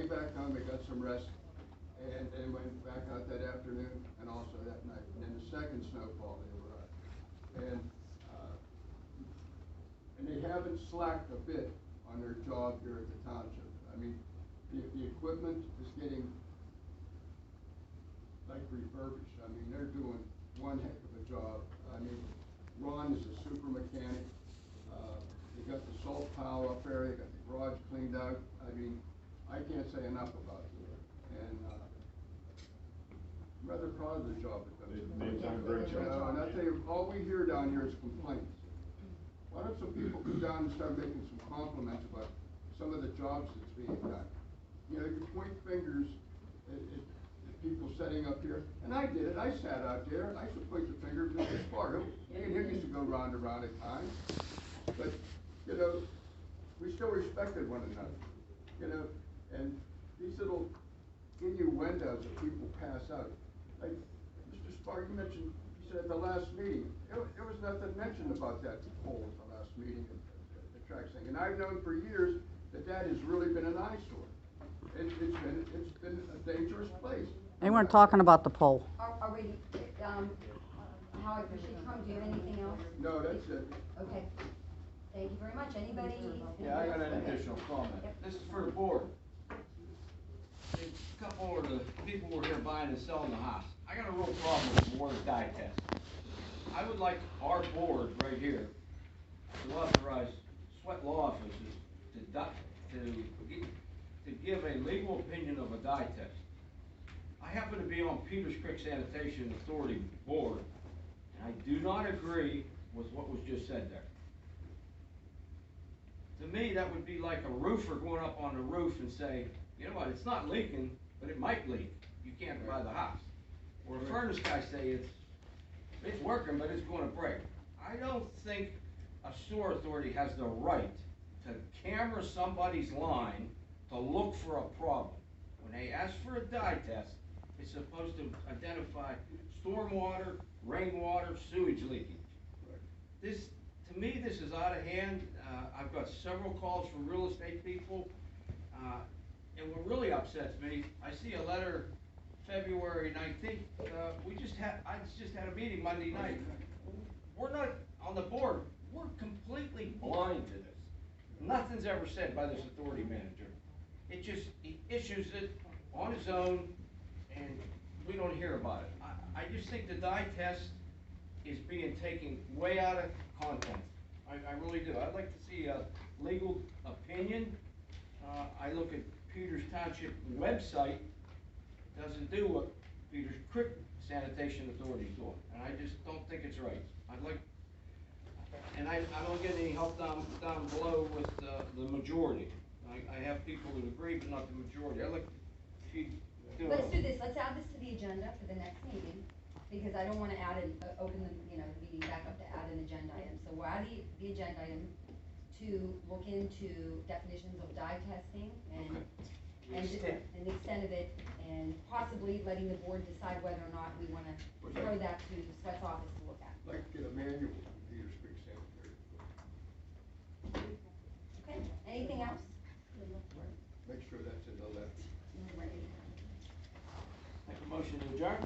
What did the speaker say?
back home, they got some rest, and went back out that afternoon and also that night. And then the second snowfall they arrived. And they haven't slacked a bit on their job here at the township. I mean, the equipment is getting like refurbished. I mean, they're doing one heck of a job. I mean, Ron is a super mechanic. They got the salt pile up there. They got the garage cleaned out. I mean, I can't say enough about it. And I'm rather proud of the job that They've done a great job. And I tell you, all we hear down here is complaints. Why don't some people come down and start making some compliments about some of the jobs that's being done? You know, you point fingers at people sitting up here, and I did it. I sat out there. I should point the finger at Mr. Sparta. Me and him used to go round and round at times. But, you know, we still respected one another. You know, and these little innuendos that people pass out. Like, Mr. Sparta, you mentioned, you said at the last meeting, there was nothing mentioned about that pole at the last meeting, the track thing. And I've known for years that has really been an eyesore. It's been a dangerous place. They weren't talking about the pole. Are we, Howard, do you have anything else? No, that's it. Okay. Thank you very much. Anybody? Yeah, I got an additional comment. Yep. This is for the board. A couple of the people were here buying and selling the house. I got a real problem with the water dye test. I would like our board right here to authorize sweat law offices to give a legal opinion of a dye test. I happen to be on Peters Creek Sanitation Authority board, and I do not agree with what was just said there. To me, that would be like a roofer going up on the roof and say, you know what, it's not leaking, but it might leak. You can't buy the house. Or a furnace guy say it's working, but it's going to break. I don't think a sewer authority has the right to camera somebody's line to look for a problem. When they ask for a dye test, it's supposed to identify stormwater, rainwater, sewage leakage. This, to me, this is out of hand. I've got several calls from real estate people, and what really upsets me, I see a letter February 19th. I just had a meeting Monday night. We're not on the board. We're completely blind to this. Nothing's ever said by this authority manager. He issues it on his own, and we don't hear about it. I just think the dye test is being taken way out of content. I really do. I'd like to see a legal opinion. I look at Peters Township website, doesn't do what Peters Creek Sanitation Authority is doing, and I just don't think it's right. I don't get any help down below with the majority. I have people that agree, but not the majority. I'd like to see. Let's do this. Let's add this to the agenda for the next meeting, because I don't want to open the meeting back up to add an agenda item. So we'll add the agenda item to look into definitions of dye testing and the extent of it, and possibly letting the board decide whether or not we want to throw that to Sweat's office to look at. Like to get a manual from Peters Creek Sanitary. Okay. Anything else? Make sure that's in the left. Make a motion to adjourn.